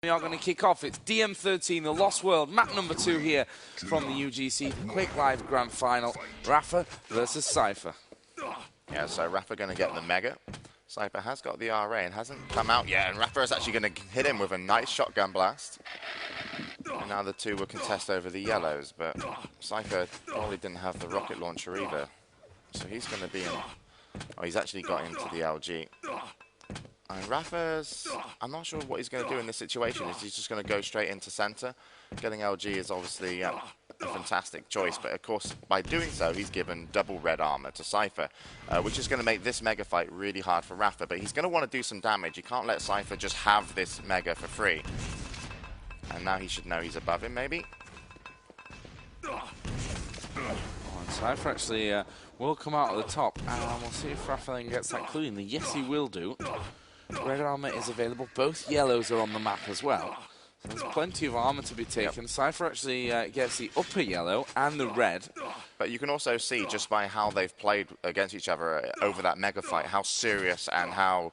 We are going to kick off. It's DM13, the Lost World, map number 2 here from the UGC Quake Live Grand Final. rapha versus cYpheR. Yeah, so rapha going to get the Mega. cYpheR has got the RA and hasn't come out yet, and rapha is actually going to hit him with a nice shotgun blast. And now the two will contest over the yellows, but cYpheR probably didn't have the rocket launcher either. So he's going to be in... Oh, he's actually got into the LG. And rapha's... I'm not sure what he's going to do in this situation. Is he just going to go straight into center? Getting LG is obviously a fantastic choice, but of course, by doing so, he's given double red armor to cYpheR, which is going to make this Mega fight really hard for rapha, but he's going to want to do some damage. You can't let cYpheR just have this Mega for free. And now he should know he's above him, maybe? Oh, and cYpheR actually will come out at the top, and we'll see if rapha then gets that cleanly. Yes, he will do. Red armor is available. Both yellows are on the map as well. So there's plenty of armor to be taken. cYpheR actually gets the upper yellow and the red. But you can also see, just by how they've played against each other over that Mega fight, how serious and how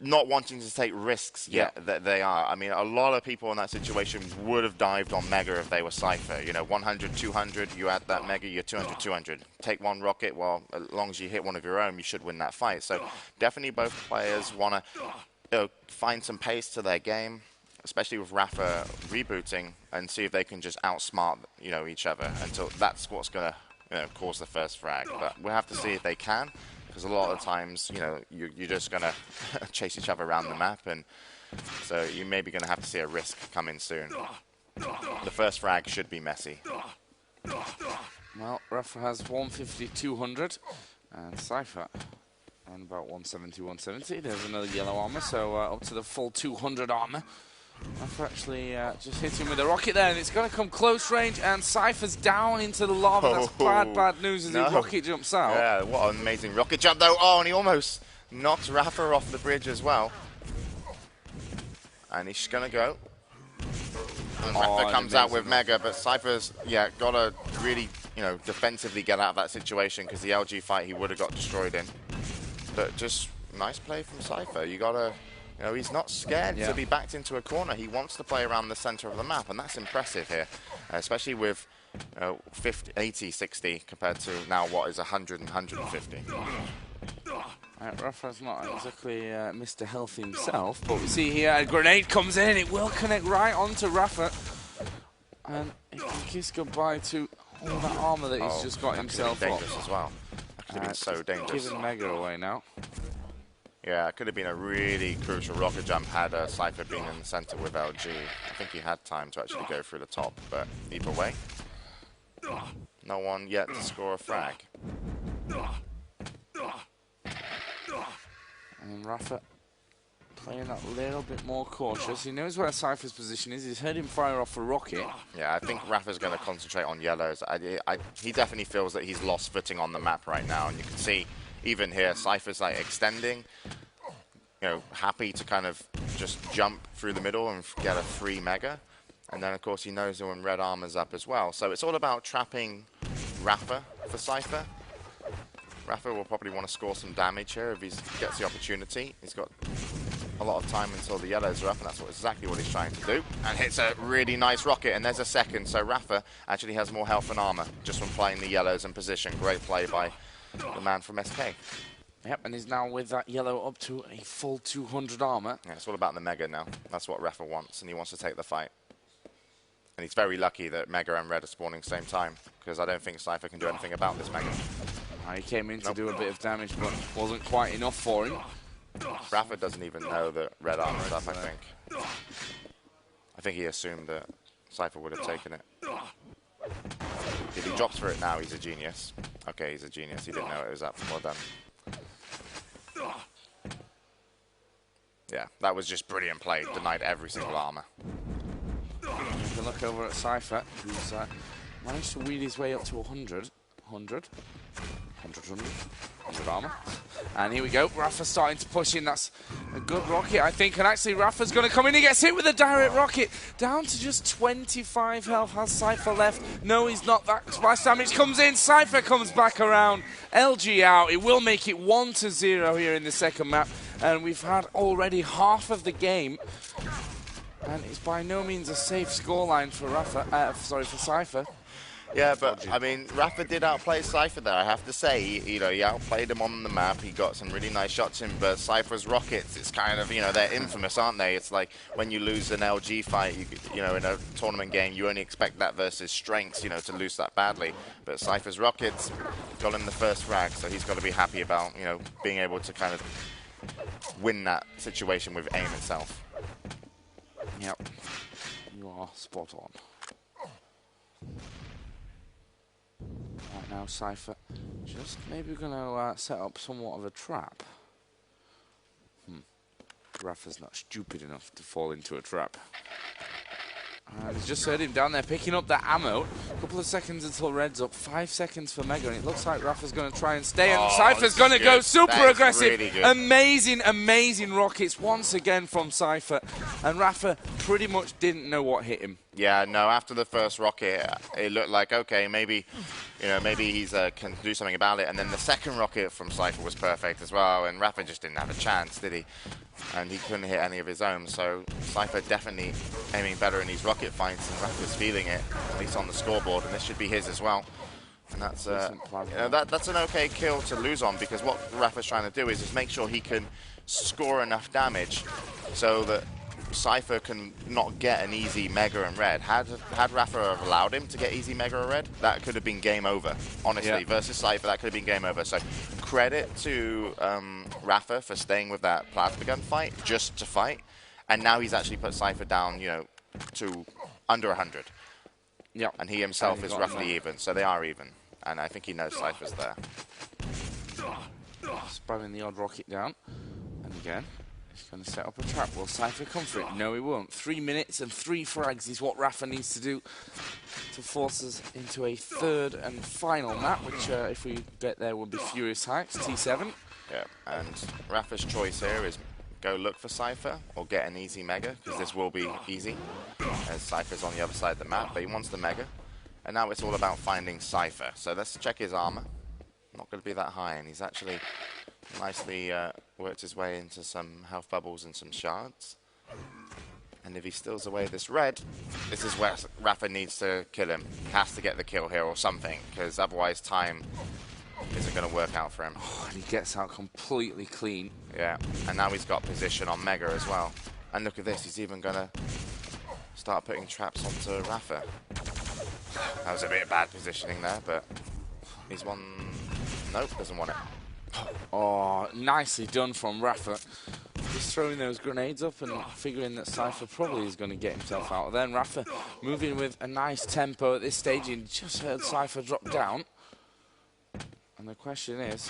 not wanting to take risks yet that they are. I mean, a lot of people in that situation would have dived on Mega if they were cYpheR. You know, 100, 200, you add that Mega, you're 200, 200. Take one rocket, well, as long as you hit one of your own, you should win that fight. So definitely both players want to find some pace to their game, especially with rapha rebooting, and see if they can just outsmart, each other until that's what's going to, cause the first frag. But we'll have to see if they can. Because a lot of times, you're just going to chase each other around the map, and so you're maybe going to have to see a risk come in soon. The first frag should be messy. Well, rapha has 150, 200, and cYpheR on about 170, 170. There's another yellow armor, so up to the full 200 armor. rapha actually just hit him with a rocket there, and it's going to come close range, and cYpheR's down into the lava. That's bad news as he rocket jumps out. Yeah, what an amazing rocket jump, though. Oh, and he almost knocked rapha off the bridge as well. And he's going to go. And rapha comes out with Mega, but cYpheR's, got to really, defensively get out of that situation, because the LG fight he would have got destroyed in. But just nice play from cYpheR. You got to... he's not scared to be backed into a corner. He wants to play around the center of the map, and that's impressive here, especially with 50, 80, 60 compared to now what is 100 and 150. rapha's not exactly Mr. Health himself, but we see here a grenade comes in. It will connect right onto rapha, and he can kiss goodbye to all that armor that he's just got himself off. Dangerous as well. That could have been so dangerous. Giving Mega away now. Yeah, it could have been a really crucial rocket jump had cYpheR been in the center with LG. I think he had time to actually go through the top, but either way, no one yet to score a frag. And rapha playing that little bit more cautious. He knows where cYpheR's position is. He's heard him fire off a rocket. Yeah, I think rapha's going to concentrate on yellows. He definitely feels that he's lost footing on the map right now, and you can see even here, cYpheR's like extending, happy to kind of just jump through the middle and get a free Mega. And then, of course, he knows when red armor's up as well. So it's all about trapping rapha for cYpheR. rapha will probably want to score some damage here if he gets the opportunity. He's got a lot of time until the yellows are up, and that's exactly what he's trying to do. And hits a really nice rocket, and there's a second. So rapha actually has more health and armor just from playing the yellows in position. Great play by the man from SK. Yep, and he's now with that yellow up to a full 200 armor. Yeah, it's all about the Mega now. That's what rapha wants, and he wants to take the fight. And he's very lucky that Mega and red are spawning same time, because I don't think cYpheR can do anything about this Mega. He came in to do a bit of damage, but wasn't quite enough for him. rapha doesn't even know that red armor's up, I think. I think he assumed that cYpheR would have taken it. If he drops for it now, he's a genius. Okay, he's a genius. He didn't know it was up. Well done. Yeah, that was just brilliant play. Denied every single armor. You can look over at cYpheR, who's managed to weed his way up to 100 armor. And here we go. rapha's starting to push in. That's a good rocket, I think. And actually, rapha's going to come in. He gets hit with a direct rocket. Down to just 25 health. Has cYpheR left? No, he's not. That splash damage comes in. cYpheR comes back around. LG out. It will make it 1-0 here in the second map. And we've had already half of the game And it's by no means a safe scoreline for rapha, for cYpheR. Yeah, but I mean, rapha did outplay cYpheR there, I have to say. He outplayed him on the map. He got some really nice shots in, but cYpheR's rockets, it's kind of, they're infamous, aren't they? It's like when you lose an LG fight, in a tournament game, you only expect that versus strengths, to lose that badly. But cYpheR's rockets got him the first frag, so he's got to be happy about, being able to kind of win that situation with aim itself. Yep, you are spot on. Right now, cYpheR just maybe going to set up somewhat of a trap. rapha's not stupid enough to fall into a trap. And he's just heard him down there picking up the ammo. A couple of seconds until red's up. 5 seconds for Mega, and it looks like rapha's going to try and stay. And cYpheR's going to go super aggressive. Really amazing, amazing rockets once again from cYpheR. And rapha pretty much didn't know what hit him. Yeah, no, after the first rocket, it looked like, okay, maybe he's can do something about it. And then the second rocket from cYpheR was perfect as well, and rapha just didn't have a chance, did he? And he couldn't hit any of his own, so cYpheR definitely aiming better in these rocket fights, and rapha's feeling it, at least on the scoreboard, and this should be his as well. And that's that's an okay kill to lose on, because what rapha's trying to do is just make sure he can score enough damage so that cYpheR can not get an easy Mega and Red. Had rapha allowed him to get easy Mega or Red, that could have been game over. Honestly, yeah. Versus cYpheR, that could have been game over. So credit to rapha for staying with that plasma gun fight, just to fight. And now he's actually put cYpheR down, to under 100. Yeah. And he himself is roughly even, so they are even. And I think he knows cYpheR's there. Spamming the odd rocket down. And again, he's going to set up a trap. Will cYpheR come for it? No, he won't. 3 minutes and 3 frags is what rapha needs to do to force us into a third and final map, which, if we get there, will be Furious Heights, T7. Yeah, and rapha's choice here is go look for cYpheR or get an easy Mega, because this will be easy, as cYpheR's on the other side of the map, but he wants the Mega. And now it's all about finding cYpheR. So let's check his armor. Not going to be that high, and he's actually nicely worked his way into some health bubbles and some shards. And if he steals away this red, this is where rapha needs to kill him. He has to get the kill here or something, because otherwise time isn't going to work out for him. Oh, and he gets out completely clean. Yeah, and now he's got position on Mega as well. And look at this, he's even going to start putting traps onto rapha. That was a bit of bad positioning there, but he's one... Nope, doesn't want it. Oh, nicely done from rapha. Just throwing those grenades up and figuring that cYpheR probably is going to get himself out. Then rapha moving with a nice tempo at this stage. You just heard cYpheR drop down. And the question is,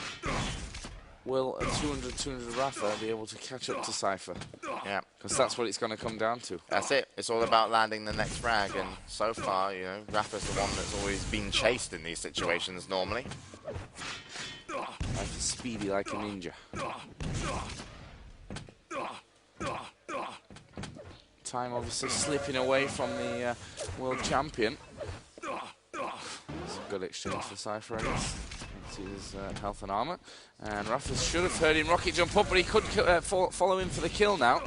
will a 200-200 rapha be able to catch up to cYpheR? Yeah. Because that's what it's going to come down to. That's it. It's all about landing the next frag. And so far, rapha's the one that's always been chased in these situations normally. cYpheR's speedy like a ninja. Time obviously slipping away from the world champion. It's a good exchange for cYpheR, I guess. His health and armor, and rapha should have heard him rocket jump up, but he couldn't follow him for the kill now.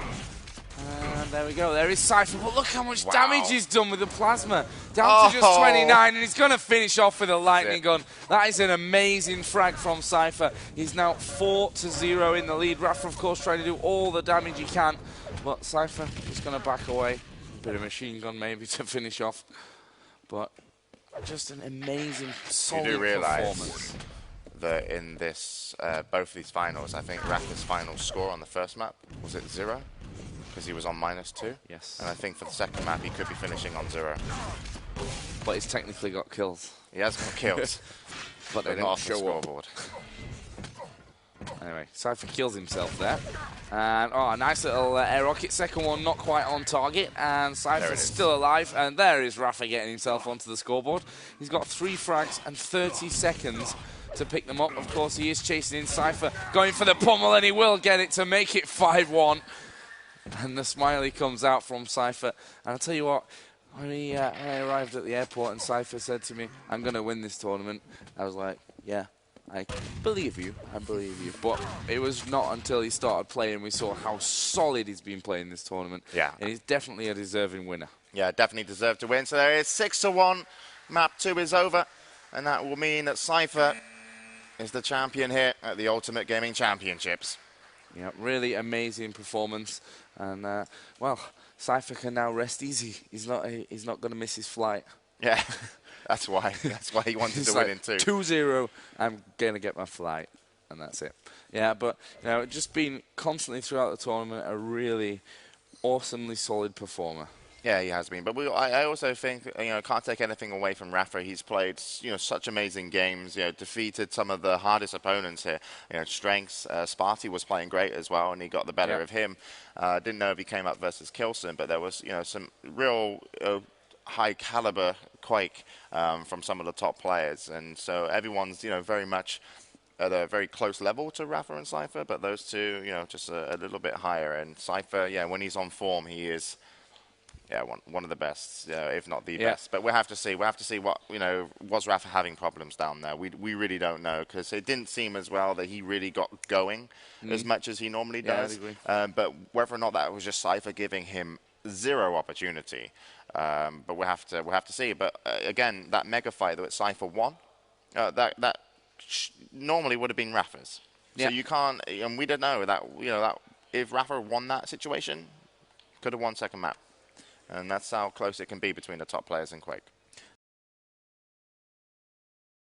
And there we go, there is cYpheR, but look how much damage he's done with the plasma. Down to just 29, and he's going to finish off with a lightning gun. That is an amazing frag from cYpheR. He's now 4-0 in the lead. rapha, of course, trying to do all the damage he can, but cYpheR is going to back away. Bit of machine gun maybe to finish off, but just an amazing, solid performance. That in this, both of these finals, I think rapha's final score on the first map, was it 0? Because he was on -2. Yes. And I think for the second map, he could be finishing on 0. But he's technically got kills. He has got kills. But they not off the scoreboard. Anyway, cYpheR kills himself there. And, a nice little air rocket. Second one not quite on target. And cYpheR's still alive. And there is rapha getting himself onto the scoreboard. He's got 3 frags and 30 seconds to pick them up. Of course, he is chasing in cYpheR, going for the pummel, and he will get it to make it 5-1. And the smiley comes out from cYpheR. And I'll tell you what, when I arrived at the airport and cYpheR said to me, I'm going to win this tournament, I was like, yeah, I believe you. I believe you. But it was not until he started playing we saw how solid he's been playing this tournament. Yeah. And he's definitely a deserving winner. Yeah, definitely deserved to win. So there is 6-1. Map 2 is over. And that will mean that cYpheR is the champion here at the Ultimate Gaming Championships. Yeah, really amazing performance. And, well, cYpheR can now rest easy. He's not going to miss his flight. Yeah, that's why. That's why he wanted to win in 2. 2-0, I'm going to get my flight. And that's it. Yeah, but, you know, just been constantly throughout the tournament a really awesomely solid performer. Yeah, he has been. But I also think, you know, can't take anything away from Rapha. He's played, you know, such amazing games, you know, defeated some of the hardest opponents here. You know, Strengths, Sparty was playing great as well, and he got the better of him. Didn't know if he came up versus Kilson, but there was, you know, some real high caliber Quake from some of the top players. And so everyone's, you know, very much at a very close level to Rapha and cYpheR, but those two, you know, just a little bit higher. And cYpheR, yeah, when he's on form, he is... Yeah, one of the best, if not the best. But we'll have to see. We'll have to see what, you know, was Rapha having problems down there. We really don't know, because it didn't seem as well that he really got going as much as he normally does. But whether or not that was just cYpheR giving him zero opportunity, but we'll have to see. But again, that mega fight that cYpheR won, that normally would have been Rapha's. So you can't, and we don't know that, you know, that if Rapha won that situation, could have won second map. And that's how close it can be between the top players in Quake.